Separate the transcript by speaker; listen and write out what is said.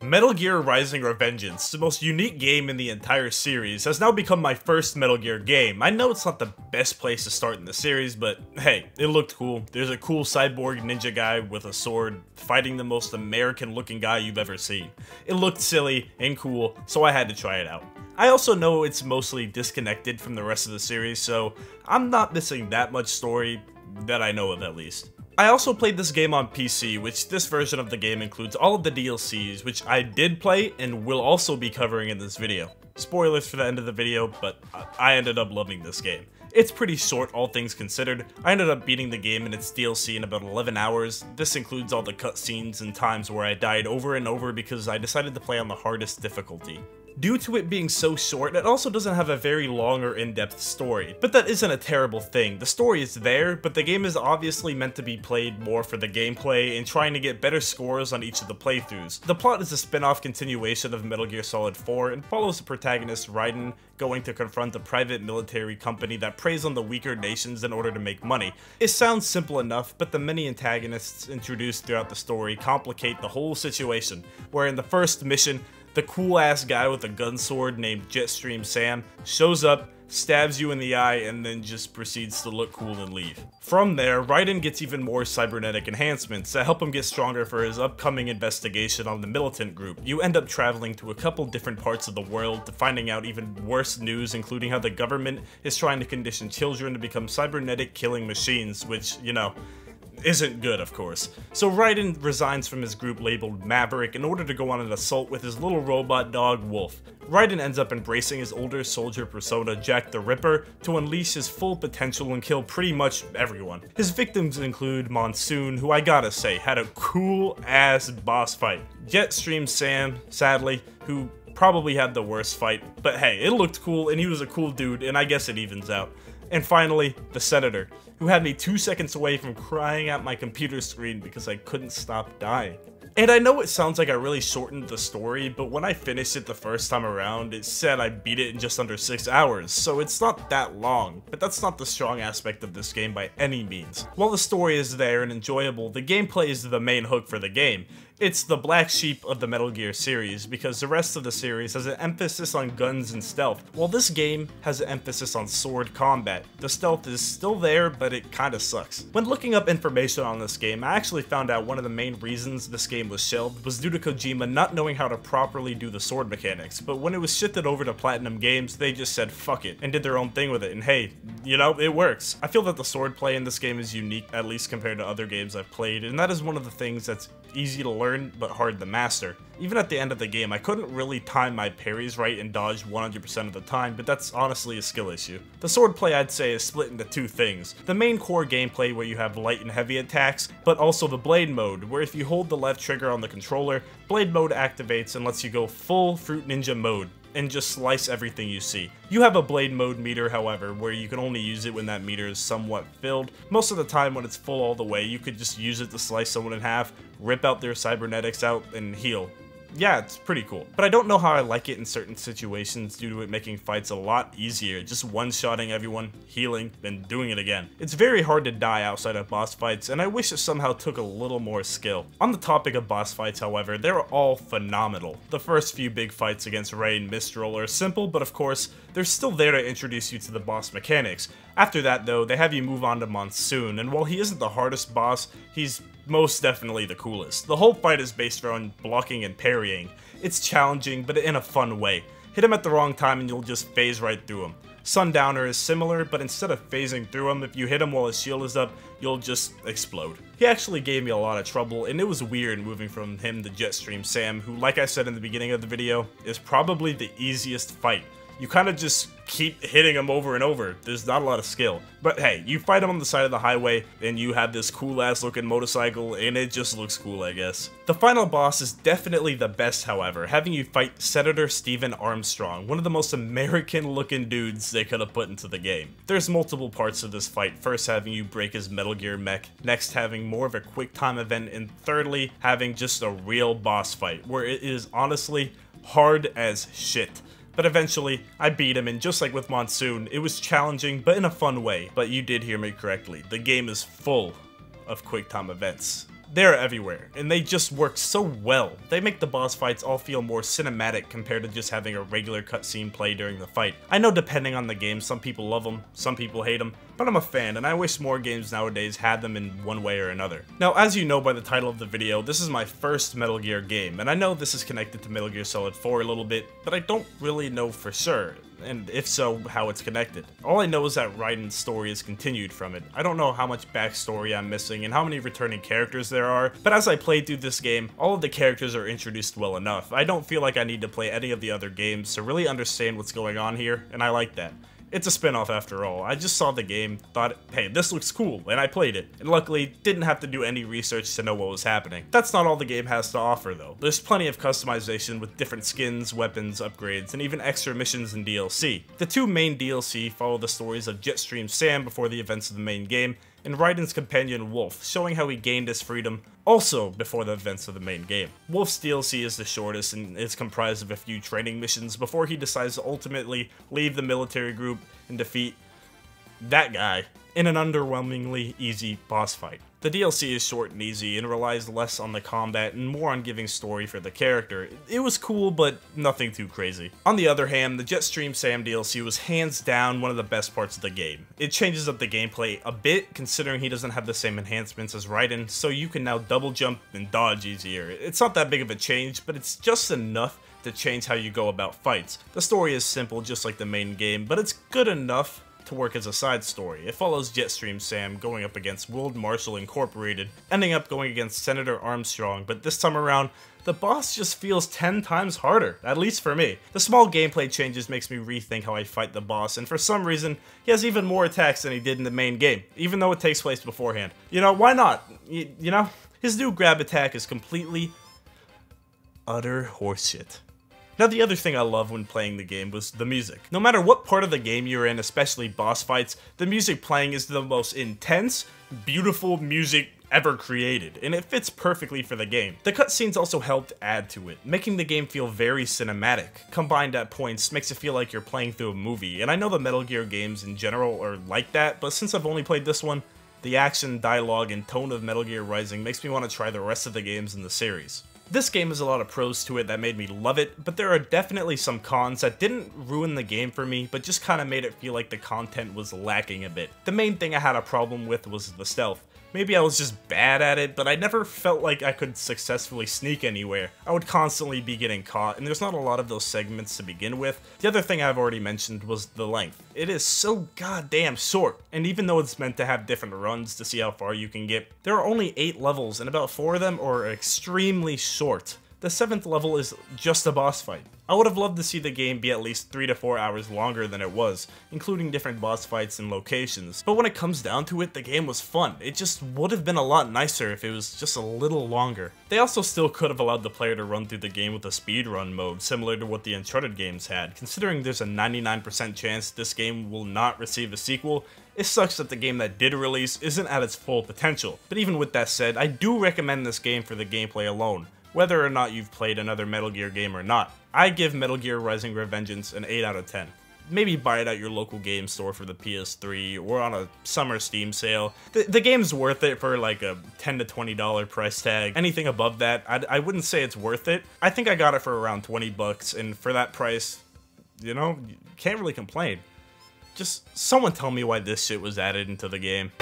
Speaker 1: Metal Gear Rising: Revengeance, the most unique game in the entire series, has now become my first Metal Gear game. I know it's not the best place to start in the series, but hey, it looked cool. There's a cool cyborg ninja guy with a sword fighting the most American looking guy you've ever seen. It looked silly and cool, so I had to try it out. I also know it's mostly disconnected from the rest of the series, so I'm not missing that much story that I know of at least. I also played this game on PC, which this version of the game includes all of the DLCs, which I did play and will also be covering in this video. Spoilers for the end of the video, but I ended up loving this game. It's pretty short, all things considered. I ended up beating the game and its DLC in about 11 hours. This includes all the cutscenes and times where I died over and over because I decided to play on the hardest difficulty. Due to it being so short, it also doesn't have a very long or in-depth story, but that isn't a terrible thing. The story is there, but the game is obviously meant to be played more for the gameplay and trying to get better scores on each of the playthroughs. The plot is a spin-off continuation of Metal Gear Solid 4 and follows the protagonist Raiden going to confront a private military company that preys on the weaker nations in order to make money. It sounds simple enough, but the many antagonists introduced throughout the story complicate the whole situation, where in the first mission, the cool-ass guy with a gun sword named Jetstream Sam shows up, stabs you in the eye, and then just proceeds to look cool and leave. From there, Raiden gets even more cybernetic enhancements that help him get stronger for his upcoming investigation on the militant group. You end up traveling to a couple different parts of the world to finding out even worse news, including how the government is trying to condition children to become cybernetic killing machines, which, you know, isn't good, of course. So Raiden resigns from his group labeled Maverick in order to go on an assault with his little robot dog, Wolf. Raiden ends up embracing his older soldier persona, Jack the Ripper, to unleash his full potential and kill pretty much everyone. His victims include Monsoon, who I gotta say, had a cool-ass boss fight. Jetstream Sam, sadly, who probably had the worst fight, but hey, it looked cool and he was a cool dude, and I guess it evens out. And finally, the Senator, who had me 2 seconds away from crying at my computer screen because I couldn't stop dying. And I know it sounds like I really shortened the story, but when I finished it the first time around, it said I beat it in just under 6 hours, so it's not that long, but that's not the strong aspect of this game by any means. While the story is there and enjoyable, the gameplay is the main hook for the game. It's the black sheep of the Metal Gear series, because the rest of the series has an emphasis on guns and stealth, while this game has an emphasis on sword combat. The stealth is still there, but it kinda sucks. When looking up information on this game, I actually found out one of the main reasons this game was shelved was due to Kojima not knowing how to properly do the sword mechanics, but when it was shifted over to Platinum Games, they just said fuck it, and did their own thing with it, and hey, you know, it works. I feel that the sword play in this game is unique, at least compared to other games I've played, and that is one of the things that's easy to learn, but hard to master. Even at the end of the game, I couldn't really time my parries right and dodge 100% of the time, but that's honestly a skill issue. The sword play, I'd say, is split into two things. The main core gameplay where you have light and heavy attacks, but also the blade mode, where if you hold the left trigger on the controller, blade mode activates and lets you go full Fruit Ninja mode and just slice everything you see. You have a blade mode meter, however, where you can only use it when that meter is somewhat filled. Most of the time when it's full all the way, you could just use it to slice someone in half, rip out their cybernetics out, and heal. Yeah, it's pretty cool. But I don't know how I like it in certain situations due to it making fights a lot easier, just one-shotting everyone, healing, then doing it again. It's very hard to die outside of boss fights, and I wish it somehow took a little more skill. On the topic of boss fights, however, they're all phenomenal. The first few big fights against Ray and Mistral are simple, but of course, they're still there to introduce you to the boss mechanics. After that though, they have you move on to Monsoon, and while he isn't the hardest boss, he's most definitely the coolest. The whole fight is based around blocking and parrying. It's challenging, but in a fun way. Hit him at the wrong time and you'll just phase right through him. Sundowner is similar, but instead of phasing through him, if you hit him while his shield is up, you'll just explode. He actually gave me a lot of trouble, and it was weird moving from him to Jetstream Sam, who, like I said in the beginning of the video, is probably the easiest fight. You kind of just keep hitting him over and over. There's not a lot of skill. But hey, you fight him on the side of the highway, and you have this cool-ass looking motorcycle, and it just looks cool, I guess. The final boss is definitely the best, however, having you fight Senator Stephen Armstrong, one of the most American-looking dudes they could have put into the game. There's multiple parts of this fight, first having you break his Metal Gear mech, next having more of a quick time event, and thirdly, having just a real boss fight, where it is honestly hard as shit. But eventually, I beat him, and just like with Monsoon, it was challenging, but in a fun way. But you did hear me correctly, the game is full of quick time events. They're everywhere, and they just work so well. They make the boss fights all feel more cinematic compared to just having a regular cutscene play during the fight. I know depending on the game, some people love them, some people hate them, but I'm a fan, and I wish more games nowadays had them in one way or another. Now, as you know by the title of the video, this is my first Metal Gear game, and I know this is connected to Metal Gear Solid 4 a little bit, but I don't really know for sure, and if so, how it's connected. All I know is that Raiden's story is continued from it. I don't know how much backstory I'm missing and how many returning characters there are, but as I played through this game, all of the characters are introduced well enough. I don't feel like I need to play any of the other games to really understand what's going on here, and I like that. It's a spin-off after all. I just saw the game, thought, hey, this looks cool, and I played it. And luckily, didn't have to do any research to know what was happening. That's not all the game has to offer though. There's plenty of customization with different skins, weapons, upgrades, and even extra missions and DLC. The two main DLC follow the stories of Jetstream Sam before the events of the main game, and Raiden's companion Wolf, showing how he gained his freedom also before the events of the main game. Wolf's DLC is the shortest and is comprised of a few training missions before he decides to ultimately leave the military group and defeat that guy in an underwhelmingly easy boss fight. The DLC is short and easy and relies less on the combat and more on giving story for the character. It was cool, but nothing too crazy. On the other hand, the Jetstream Sam DLC was hands down one of the best parts of the game. It changes up the gameplay a bit, considering he doesn't have the same enhancements as Raiden, so you can now double jump and dodge easier. It's not that big of a change, but it's just enough to change how you go about fights. The story is simple, just like the main game, but it's good enough to work as a side story. It follows Jetstream Sam going up against World Marshal Incorporated, ending up going against Senator Armstrong, but this time around, the boss just feels 10 times harder, at least for me. The small gameplay changes makes me rethink how I fight the boss, and for some reason, he has even more attacks than he did in the main game, even though it takes place beforehand. You know, why not? You know? His new grab attack is completely utter horseshit. Now, the other thing I love when playing the game was the music. No matter what part of the game you're in, especially boss fights, the music playing is the most intense, beautiful music ever created, and it fits perfectly for the game. The cutscenes also helped add to it, making the game feel very cinematic. Combined at points makes it feel like you're playing through a movie, and I know the Metal Gear games in general are like that, but since I've only played this one, the action, dialogue, and tone of Metal Gear Rising makes me want to try the rest of the games in the series. This game has a lot of pros to it that made me love it, but there are definitely some cons that didn't ruin the game for me, but just kinda made it feel like the content was lacking a bit. The main thing I had a problem with was the stealth. Maybe I was just bad at it, but I never felt like I could successfully sneak anywhere. I would constantly be getting caught, and there's not a lot of those segments to begin with. The other thing I've already mentioned was the length. It is so goddamn short, and even though it's meant to have different runs to see how far you can get, there are only 8 levels, and about 4 of them are extremely short. The 7th level is just a boss fight. I would have loved to see the game be at least 3 to 4 hours longer than it was, including different boss fights and locations. But when it comes down to it, the game was fun. It just would have been a lot nicer if it was just a little longer. They also still could have allowed the player to run through the game with a speedrun mode, similar to what the Uncharted games had. Considering there's a 99% chance this game will not receive a sequel, it sucks that the game that did release isn't at its full potential. But even with that said, I do recommend this game for the gameplay alone, whether or not you've played another Metal Gear game or not. I give Metal Gear Rising Revengeance an 8 out of 10. Maybe buy it at your local game store for the PS3 or on a summer Steam sale. The game's worth it for like a $10 to $20 price tag. Anything above that, I wouldn't say it's worth it. I think I got it for around 20 bucks, and for that price, you know, you can't really complain. Just someone tell me why this shit was added into the game.